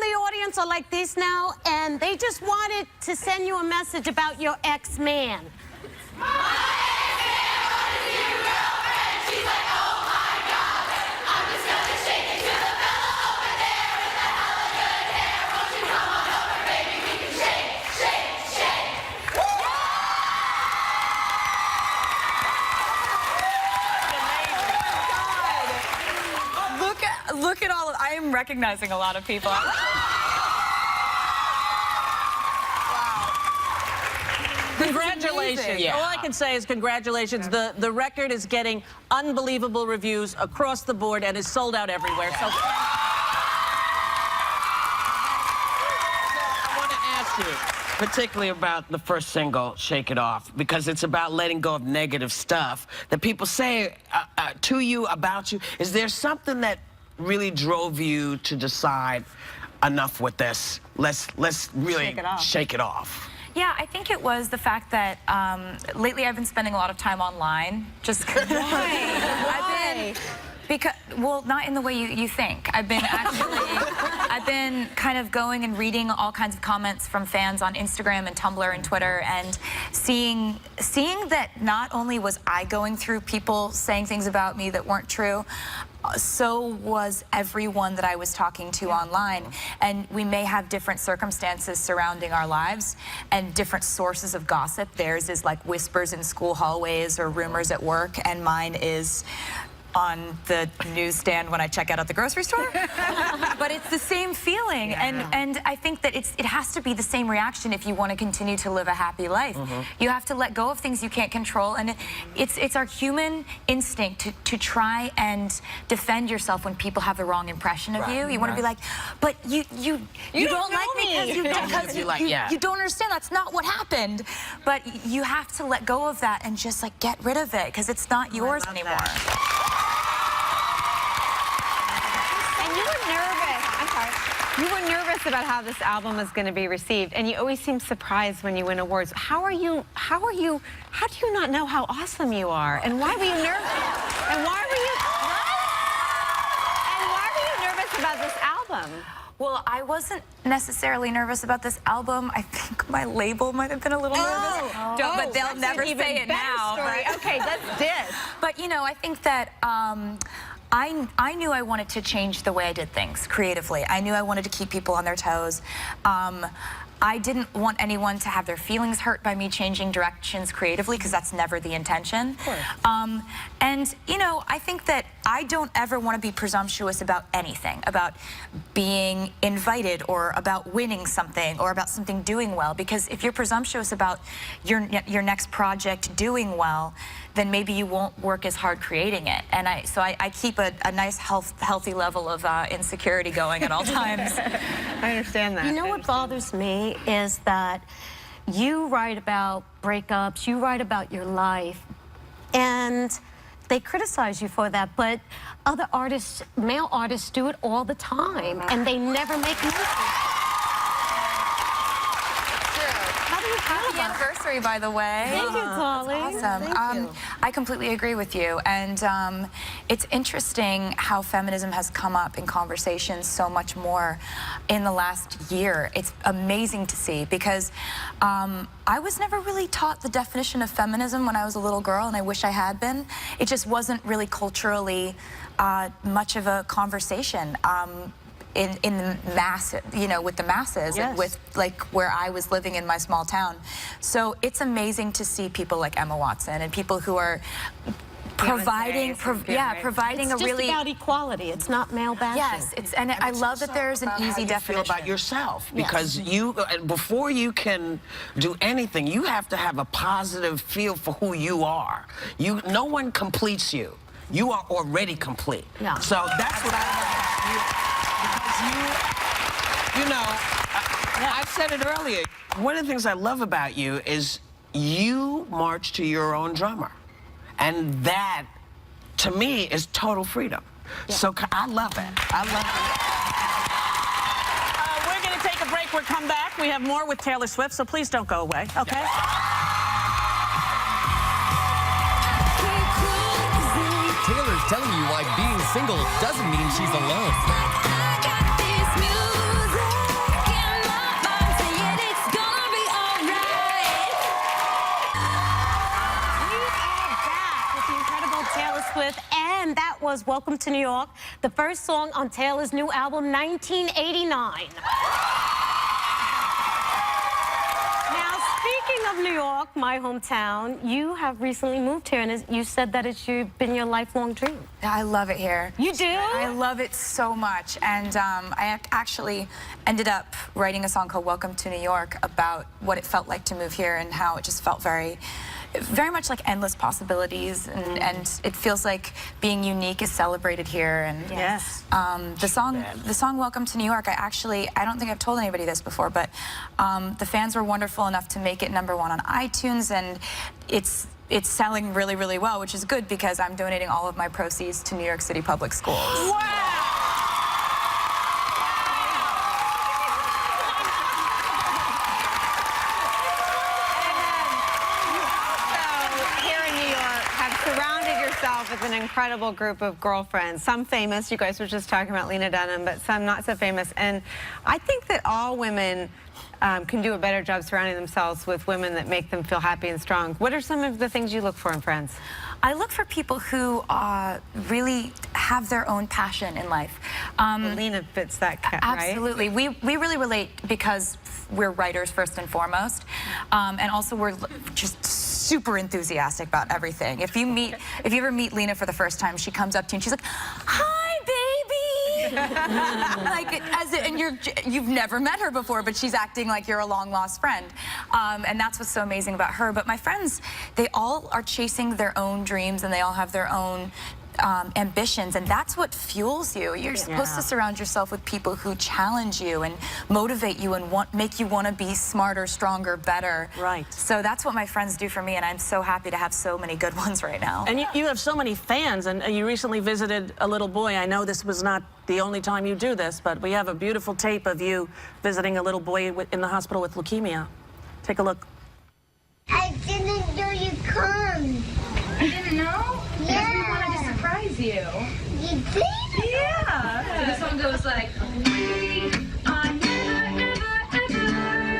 the audience are like this now, and they just wanted to send you a message about your ex-man. Look at all of, I am recognizing a lot of people. Wow. Congratulations. Yeah. All I can say is congratulations. The record is getting unbelievable reviews across the board and is sold out everywhere. So I want to ask you, particularly about the first single, Shake It Off, because it's about letting go of negative stuff that people say to you, about you. Is there something that really drove you to decide, enough with this, let's really shake it off? Yeah, I think it was the fact that lately I've been spending a lot of time online. Just Why? Because, well, not in the way you think. I've been kind of going and reading all kinds of comments from fans on Instagram and Tumblr and Twitter, and seeing that not only was I going through people saying things about me that weren't true, so was everyone that I was talking to online. And we may have different circumstances surrounding our lives and different sources of gossip. Theirs is like whispers in school hallways or rumors at work, and mine is on the newsstand when I check out at the grocery store. But it's the same feeling, and I think that it has to be the same reaction if you want to continue to live a happy life. You have to let go of things you can't control, and it's our human instinct to try and defend yourself when people have the wrong impression of you. You want to be like, but you don't like me because you don't understand. That's not what happened. But you have to let go of that and just like get rid of it, because it's not yours anymore. You were nervous about how this album was going to be received, and you always seem surprised when you win awards. How do you not know how awesome you are? And why were you nervous? And why were you nervous about this album? Well, I wasn't necessarily nervous about this album. I think my label might have been a little nervous. But they'll never say it now. Right? Okay, that's this. But, you know, I think that I knew I wanted to change the way I did things creatively. I knew I wanted to keep people on their toes. I didn't want anyone to have their feelings hurt by me changing directions creatively, because that's never the intention. Of course. And, you know, I think that I don't ever want to be presumptuous about anything, about being invited or about winning something or about something doing well, because if you're presumptuous about your next project doing well, then maybe you won't work as hard creating it. And so I keep a nice healthy level of insecurity going at all times. I understand that. You know what bothers me is that you write about breakups, you write about your life, and they criticize you for that, but other artists, male artists, do it all the time, and they never make music. Happy anniversary, by the way. Thank you, darling. That's awesome. I completely agree with you, and it's interesting how feminism has come up in conversations so much more in the last year. It's amazing to see, because I was never really taught the definition of feminism when I was a little girl, and I wish I had been. It just wasn't really culturally much of a conversation. In the mass, you know, with the masses, and with like where I was living in my small town. So it's amazing to see people like Emma Watson and people who are providing, providing It's a really just about equality. It's not male bashing. Yes, and I love that there's an easy definition. Feel about yourself, because you, before you can do anything, you have to have a positive feel for who you are. No one completes you. You are already complete. Yeah. So that's what I love about you. You know, I said it earlier. One of the things I love about you is you march to your own drummer. And that, to me, is total freedom. Yeah. So I love it. I love it. We're going to take a break. We'll come back. We have more with Taylor Swift, so please don't go away, okay? Taylor's telling you why being single doesn't mean she's alone. was Welcome to New York, the first song on Taylor's new album, 1989. Now, speaking of New York, my hometown, you have recently moved here, and you said that it's been your lifelong dream. I love it here. You do? I love it so much. And I actually ended up writing a song called Welcome to New York about what it felt like to move here and how it just felt very much like endless possibilities, and it feels like being unique is celebrated here. And Yes. the song Welcome to New York, I don't think I've told anybody this before, but the fans were wonderful enough to make it #1 on iTunes, and it's selling really, really well, which is good because I'm donating all of my proceeds to New York City Public Schools. With an incredible group of girlfriends, some famous, you guys were just talking about Lena Dunham, but some not so famous. And I think that all women can do a better job surrounding themselves with women that make them feel happy and strong. What are some of the things you look for in friends? I look for people who really have their own passion in life. Lena fits that cat, right? Absolutely. We really relate because we're writers first and foremost, and also we're just super enthusiastic about everything. If you ever meet Lena for the first time, she comes up to you and she's like, "Hi, baby," and you've never met her before, but she's acting like you're a long lost friend, and that's what's so amazing about her. But my friends, they all are chasing their own dreams, and they all have their own ambitions, and that's what fuels you. You're supposed to surround yourself with people who challenge you and motivate you and make you want to be smarter, stronger, better. Right. So that's what my friends do for me, and I'm so happy to have so many good ones right now. And you have so many fans, and you recently visited a little boy. I know this was not the only time you do this, but we have a beautiful tape of you visiting a little boy in the hospital with leukemia. Take a look. I didn't know you'd come. You didn't know? Yeah. Because we wanted to surprise you. You did? Yeah. So this one goes like, we are never, ever, ever.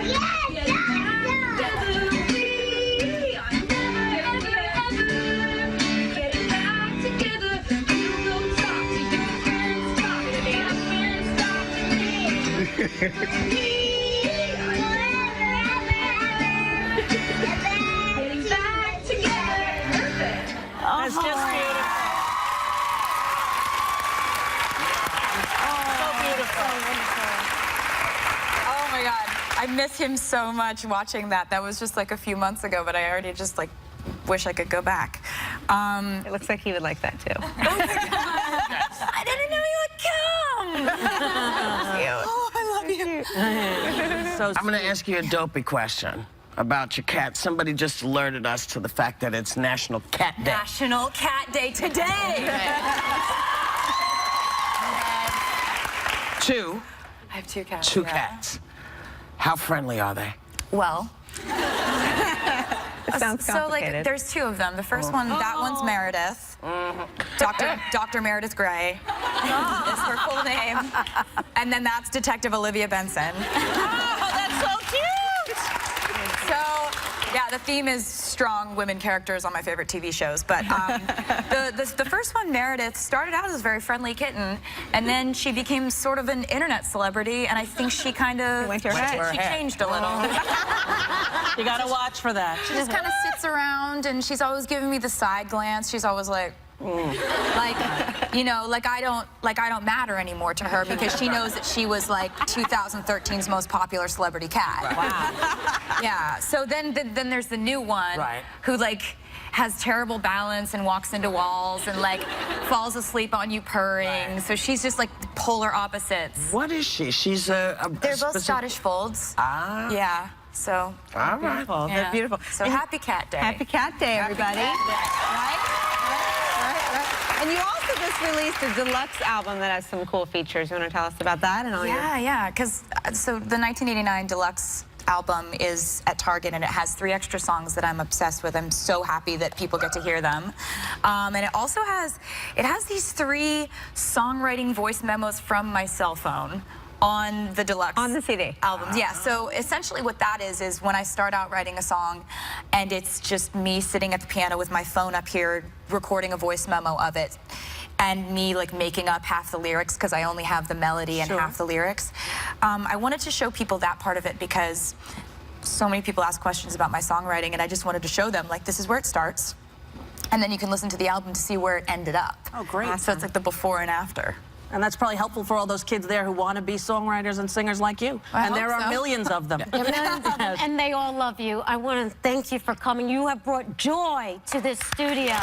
Yes, Get yes, back together. We are never, ever, ever. Getting back together. You go talk to your friends. Talk to me. Your friends talk to me. We are never, ever, ever. Getting back together. Perfect. That's just beautiful. So beautiful. Oh my God, I miss him so much watching that. That was just like a few months ago, but I already just like wish I could go back. It looks like he would like that too. I didn't know you would come. Oh, I love you. So I'm going to ask you a dopey question about your cat. Somebody just alerted us to the fact that it's National Cat Day. National Cat Day today. Two I have two cats. Two yeah. cats. How friendly are they? Well, It sounds so complicated. like there's two of them. The first one, that one's Meredith. Dr. Meredith Grey is her full name. And then that's Detective Olivia Benson. Oh, that's so cute! So, yeah, the theme is strong women characters on my favorite TV shows. But the first one, Meredith, started out as a very friendly kitten, and then she became sort of an internet celebrity, and I think she kind of Went to her head. she changed a little. You gotta watch for that. She just kind of sits around, and she's always giving me the side glance. She's always like, like, you know, like I don't matter anymore to her because she knows that she was like 2013's most popular celebrity cat. Wow. Yeah. So then there's the new one Right. who like has terrible balance and walks into walls and like falls asleep on you purring. So she's just like polar opposites. What is she? She's a They're both specific- Scottish Folds. Ah. Yeah. So. All right. Beautiful. Yeah. They're beautiful. So happy Cat Day. Happy Cat Day, everybody. Right? And you also just released a deluxe album that has some cool features. You want to tell us about that and all your... Yeah, because so the 1989 deluxe album is at Target, and it has 3 extra songs that I'm obsessed with. I'm so happy that people get to hear them. And it also has these 3 songwriting voice memos from my cell phone on the deluxe On the CD. albums. Yeah, so essentially what that is when I start out writing a song and it's just me sitting at the piano with my phone up here recording a voice memo of it. and me like making up half the lyrics because I only have the melody and Sure. half the lyrics. I wanted to show people that part of it because so many people ask questions about my songwriting, and I just wanted to show them, like, this is where it starts, and then you can listen to the album to see where it ended up. Oh, great. So it's like the before and after. And that's probably helpful for all those kids there who want to be songwriters and singers like you. I And there hope are so. millions of them. And they all love you. I want to thank you for coming. You have brought joy to this studio.